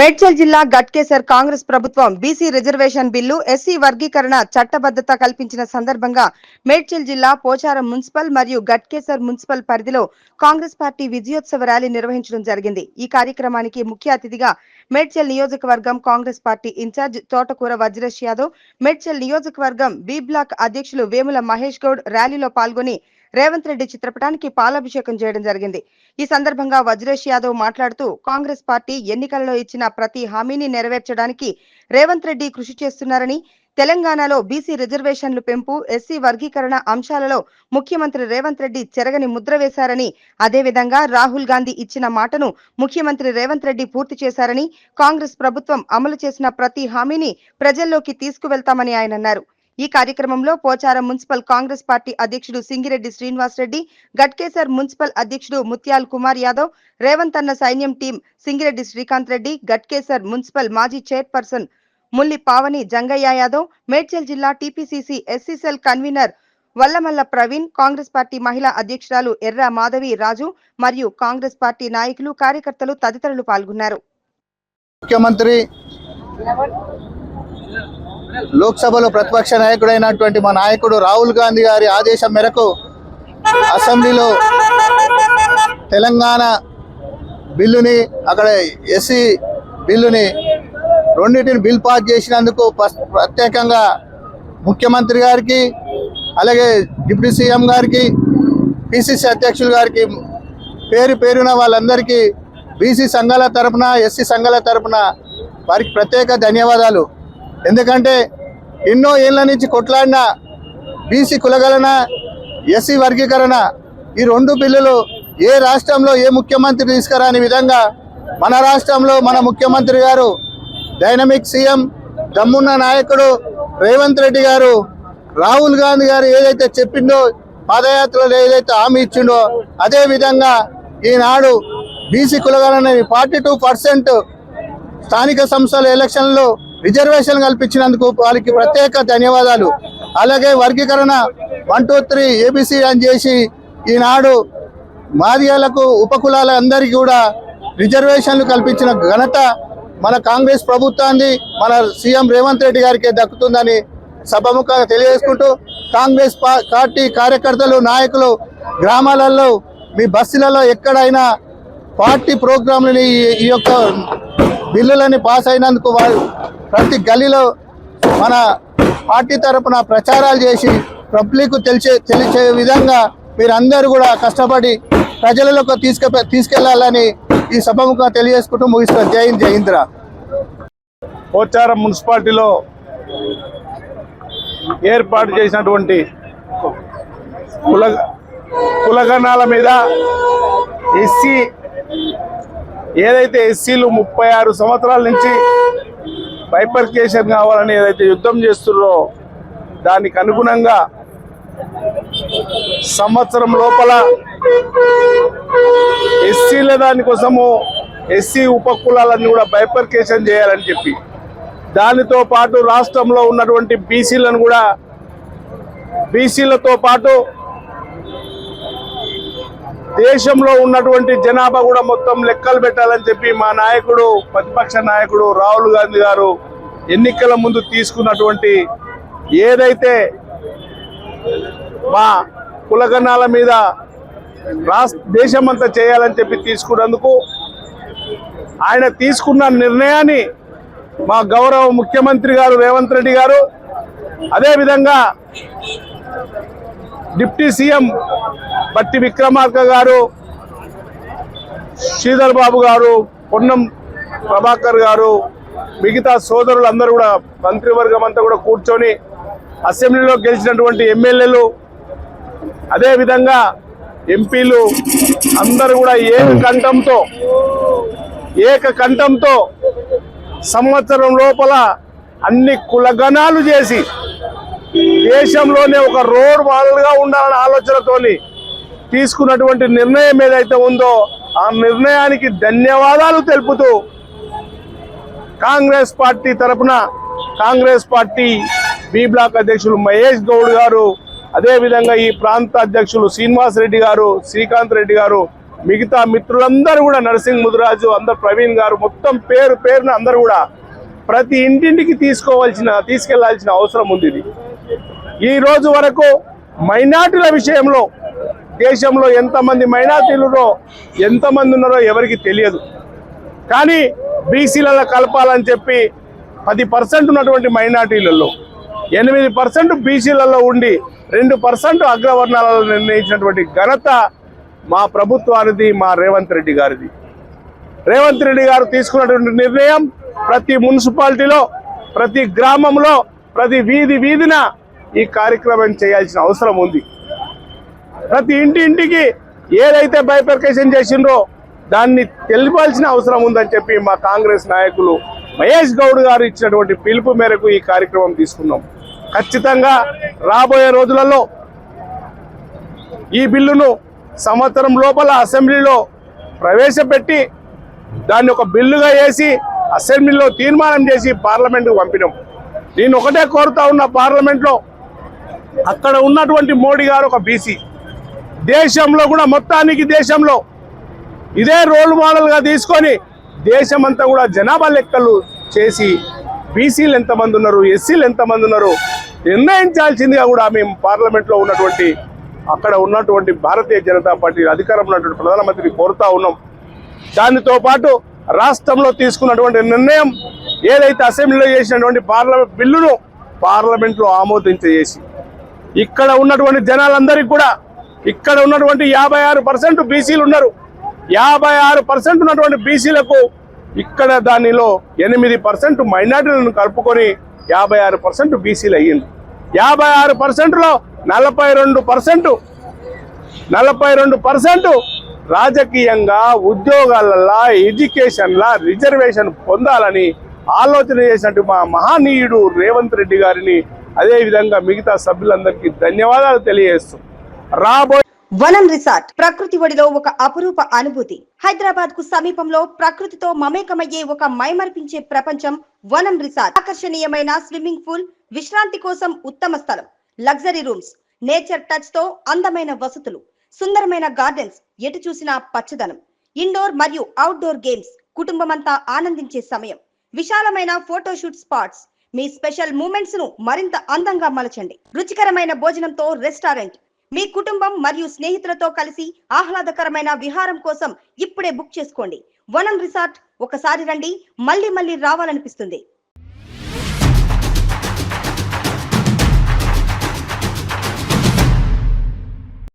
మేడ్చల్ జిల్లా గట్కేసర్ కాంగ్రెస్ ప్రభుత్వం BC reservation bill SC వర్గీకరణ చట్టబద్ధత కల్పించిన సందర్భంగా మేడ్చల్ జిల్లా పోచారం మున్సిపల్ మరియు గట్కేసర్ మున్సిపల్ పరిధిలో కాంగ్రెస్ పార్టీ విజయోత్సవ ర్యాలీ నిర్వహించడం జరిగింది। ఈ కార్యక్రమానికి ముఖ్య అతిథిగా మేడ్చల్ నియోజకవర్గం కాంగ్రెస్ పార్టీ ఇన్ఛార్జ్ తోటకూర వజ్రేష్ యాదవ్, మేడ్చల్ నియోజకవర్గం బి బ్లాక్ అధ్యక్షులు వేముల మహేష్ గౌడ్ ర్యాలీలో పాల్గొని రేవంత్ రెడ్డి చిత్రపటానికి పాలాభిషేకం చేయడం జరిగింది। ఈ సందర్భంగా వజ్రేష్ యాదవ్ మాట్లాడుతూ కాంగ్రెస్ పార్టీ ఎన్నికల్లో ఇచ్చిన ప్రతి హామీని నెరవేర్చడానికి రేవంత్ రెడ్డి కృషి చేస్తున్నారని, తెలంగాణలో బీసీ రిజర్వేషన్లు పెంపు, ఎస్సీ వర్గీకరణ అంశాలలో ముఖ్యమంత్రి రేవంత్ రెడ్డి చెరగని ముద్ర వేశారని, అదేవిధంగా రాహుల్ గాంధీ ఇచ్చిన మాటను ముఖ్యమంత్రి రేవంత్ రెడ్డి పూర్తి చేశారని, కాంగ్రెస్ ప్రభుత్వం అమలు చేసిన ప్రతి హామీని ప్రజల్లోకి తీసుకువెళ్తామని ఆయన అన్నారు। ఈ కార్యక్రమంలో పోచారం మున్సిపల్ కాంగ్రెస్ పార్టీ అధ్యక్షుడు సింగిరెడ్డి శ్రీనివాస్ రెడ్డి, గట్కేసర్ మున్సిపల్ అధ్యక్షుడు ముత్యాల్ కుమార్ యాదవ్, రేవంత్ అన్న సైన్యం టీం సింగిరెడ్డి శ్రీకాంత్ రెడ్డి, గట్కేసర్ మున్సిపల్ మాజీ చైర్పర్సన్ ముల్లి పావని జంగయ్య యాదవ్, మేడ్చల్ జిల్లా TPCC SC cell convener Vallamalla Praveen, Congress party మహిళా అధ్యక్షురాలు ఎర్ర మాధవి రాజు మరియు కాంగ్రెస్ పార్టీ నాయకులు, కార్యకర్తలు తదితరులు పాల్గొన్నారు। ముఖ్యమంత్రి లోక్సభలో ప్రతిపక్ష నాయకుడైనటువంటి మా నాయకుడు రాహుల్ గాంధీ గారి ఆదేశం మేరకు అసెంబ్లీలో తెలంగాణ బిల్లుని, అక్కడ ఎస్సీ బిల్లుని రెండింటిని బిల్ పాస్ చేసినందుకు ప్రత్యేకంగా ముఖ్యమంత్రి గారికి, అలాగే డిప్యూటీ సీఎం గారికి, పిసిసి అధ్యక్షులు గారికి పేరు పేరున వాళ్ళందరికీ బీసీ సంఘాల తరపున, ఎస్సీ సంఘాల తరపున వారికి ప్రత్యేక ధన్యవాదాలు। ఎందుకంటే ఎన్నో ఏళ్ల నుంచి కొట్లాడిన బీసీ కులగణన, ఎస్సీ వర్గీకరణ ఈ రెండు బిల్లులు ఏ రాష్ట్రంలో ఏ ముఖ్యమంత్రి తీసుకురాని విధంగా మన రాష్ట్రంలో మన ముఖ్యమంత్రి గారు, డైనమిక్ సీఎం, దమ్మున్న నాయకుడు రేవంత్ రెడ్డి గారు, రాహుల్ గాంధీ గారు ఏదైతే చెప్పిండో, పాదయాత్రలో ఏదైతే హామీ ఇచ్చిండో అదే విధంగా ఈనాడు బీసీ కులగణనని 42% స్థానిక సంస్థల ఎలక్షన్లో రిజర్వేషన్ కల్పించినందుకు వారికి ప్రత్యేక ధన్యవాదాలు। అలాగే వర్గీకరణ 1, 2, 3 ఏబిసి అని చేసి ఈనాడు మాదియాలకు, ఉపకులాల అందరికీ కూడా రిజర్వేషన్లు కల్పించిన ఘనత మన కాంగ్రెస్ ప్రభుత్వాన్ని, మన సీఎం రేవంత్ రెడ్డి గారికి దక్కుతుందని సభముఖంగా తెలియజేసుకుంటూ, కాంగ్రెస్ పార్టీ కార్యకర్తలు, నాయకులు గ్రామాలలో, మీ బస్సులలో ఎక్కడైనా పార్టీ ప్రోగ్రాంలని ఈ యొక్క బిల్లులని పాస్ అయినందుకు ప్రతి గల్లీలో మన పార్టీ తరపున ప్రచారాలు చేసి పబ్లిక్ తెలిసే విధంగా మీరందరూ కూడా కష్టపడి ప్రజలకు తీసుకెళ్లాలని ఈ సభముగా తెలియజేసుకుంటూ ముగిస్తారు। జై హింద్, జై హింద్ రా। పోచారం మున్సిపాలిటీలో ఏర్పాటు చేసినటువంటి కులగణాల మీద ఎస్సీ ఏదైతే ఎస్సీలు 36 సంవత్సరాల నుంచి బైఫర్కేషన్ కావాలని ఏదైతే యుద్ధం చేస్తున్నారో దానికి అనుగుణంగా సంవత్సరం లోపల ఎస్సీల దానికోసము ఎస్సీ ఉపకులాలన్నీ కూడా బైఫర్కేషన్ చేయాలని చెప్పి, దానితో పాటు రాష్ట్రంలో ఉన్నటువంటి బీసీలను కూడా, బీసీలతో పాటు దేశంలో ఉన్నటువంటి జనాభా కూడా మొత్తం లెక్కలు పెట్టాలని చెప్పి మా నాయకుడు, ప్రతిపక్ష నాయకుడు రాహుల్ గాంధీ గారు ఎన్నికల ముందు తీసుకున్నటువంటి ఏదైతే మా కులగణాల మీద దేశమంతా చేయాలని చెప్పి తీసుకున్నందుకు ఆయన తీసుకున్న నిర్ణయాన్ని మా గౌరవ ముఖ్యమంత్రి గారు రేవంత్ రెడ్డి గారు, అదేవిధంగా డిప్యూటీ సీఎం బట్టి విక్రమార్క గారు, శ్రీధర్ బాబు గారు, పొన్నం ప్రభాకర్ గారు, మిగతా సోదరులందరూ కూడా, మంత్రివర్గం అంతా కూడా కూర్చొని అసెంబ్లీలో గెలిచినటువంటి ఎమ్మెల్యేలు, అదేవిధంగా ఎంపీలు అందరూ కూడా ఏకకంఠంతో సంవత్సరం లోపల అన్ని కులగణాలు చేసి దేశంలోనే ఒక రోడ్ మోడల్గా ఉండాలనే ఆలోచనతోని తీసుకున్నటువంటి నిర్ణయం ఏదైతే ఉందో ఆ నిర్ణయానికి ధన్యవాదాలు తెలుపుతూ కాంగ్రెస్ పార్టీ తరపున కాంగ్రెస్ పార్టీ బి బ్లాక్ అధ్యక్షులు మహేష్ గౌడ్ గారు, అదేవిధంగా ఈ ప్రాంత అధ్యక్షులు శ్రీనివాస్ రెడ్డి గారు, శ్రీకాంత్ రెడ్డి గారు మిగతా మిత్రులందరూ కూడా నరసింగ్ ముదిరాజు, అందరు ప్రవీణ్ గారు, మొత్తం పేరు పేరున అందరూ కూడా ప్రతి ఇంటింటికి తీసుకెళ్లాల్సిన అవసరం ఉంది. ఇది ఈ రోజు వరకు మైనార్టీల విషయంలో దేశంలో ఎంతమంది మైనార్టీలులో ఎంతమంది ఉన్నారో ఎవరికి తెలియదు. కానీ బీసీలలో కలపాలని చెప్పి 10% ఉన్నటువంటి మైనార్టీలలో 8% బీసీలలో ఉండి 2% అగ్రవర్ణాలలో నిర్ణయించినటువంటి ఘనత మా ప్రభుత్వానిది, మా రేవంత్ రెడ్డి గారిది. రేవంత్ రెడ్డి గారు తీసుకున్నటువంటి నిర్ణయం ప్రతి మున్సిపాలిటీలో, ప్రతి గ్రామంలో, ప్రతి వీధిన ఈ కార్యక్రమం చేయాల్సిన అవసరం ఉంది. ప్రతి ఇంటికి ఏదైతే బైఫర్కేషన్ చేసిండ్రో దాన్ని తెలిపాల్సిన అవసరం ఉందని చెప్పి మా కాంగ్రెస్ నాయకులు మహేష్ గౌడ్ గారు ఇచ్చినటువంటి పిలుపు మేరకు ఈ కార్యక్రమం తీసుకున్నాం. ఖచ్చితంగా రాబోయే రోజులలో ఈ బిల్లును సంవత్సరం లోపల అసెంబ్లీలో ప్రవేశపెట్టి దాన్ని ఒక బిల్లుగా వేసి అసెంబ్లీలో తీర్మానం చేసి పార్లమెంటుకు పంపినాం. నేను ఒకటే కోరుతా ఉన్న, పార్లమెంట్లో అక్కడ ఉన్నటువంటి మోడీ గారు ఒక బీసీ, దేశంలో కూడా మొత్తానికి దేశంలో ఇదే రోల్ మోడల్గా తీసుకొని దేశమంతా కూడా జనాభా లెక్కలు చేసి బీసీలు ఎంతమంది ఉన్నారు, ఎస్సీలు ఎంతమంది ఉన్నారు నిర్ణయించాల్సిందిగా కూడా మేము పార్లమెంట్లో ఉన్నటువంటి అక్కడ ఉన్నటువంటి భారతీయ జనతా పార్టీ అధికారంలో ఉన్నటువంటి ప్రధానమంత్రిని కోరుతా ఉన్నాం. దానితో పాటు రాష్ట్రంలో తీసుకున్నటువంటి నిర్ణయం ఏదైతే అసెంబ్లీలో చేసినటువంటి బిల్లును పార్లమెంట్లో ఆమోదించేసి ఇక్కడ ఉన్నటువంటి జనాలందరికీ కూడా, ఇక్కడ ఉన్నటువంటి 56% బీసీలు ఉన్నారు, 56% ఉన్నటువంటి బీసీలకు ఇక్కడ దానిలో 8% మైనార్టీలను కలుపుకొని 56% బీసీలు అయ్యింది. 56%లో 42% రాజకీయంగా, ఉద్యోగాలలో, ఎడ్యుకేషన్లా రిజర్వేషన్ పొందాలని ఆలోచన చేసినట్టు మా మహనీయుడు రేవంత్ రెడ్డి గారిని, అదేవిధంగా మిగతా సభ్యులందరికీ ధన్యవాదాలు తెలియజేస్తూ వనం రిసార్ట్ ప్రకృతి ఒడిలో ఒక అపురూప అనుభూతి. హైదరాబాద్ కు సమీపంలో ప్రకృతితో మమేకమయ్యే ఒక మైమరిపించే ప్రపంచం వనం రిసార్ట్. ఆకర్షణీయమైన స్విమ్మింగ్ పూల్, విశ్రాంతి కోసం ఉత్తమ స్థలం, లగ్జరీ రూమ్స్, నేచర్ టచ్ తో అందమైన వసతులు, సుందరమైన గార్డెన్స్, ఎటు చూసినా పచ్చదనం, ఇండోర్ మరియు అవుట్డోర్ గేమ్స్, కుటుంబమంతా ఆనందించే సమయం, విశాలమైన ఫోటోషూట్ స్పాట్స్. మీ స్పెషల్ మూమెంట్స్ ను మరింత అందంగా మలచండి. రుచికరమైన భోజనంతో రెస్టారెంట్. మీ కుటుంబం మరియు స్నేహితులతో కలిసి ఆహ్లాదకరమైన విహారం కోసం ఇప్పుడే బుక్ చేసుకోండి. వనం రిసార్ట్ ఒకసారి రండి, మళ్ళీ రావాలనిపిస్తుంది.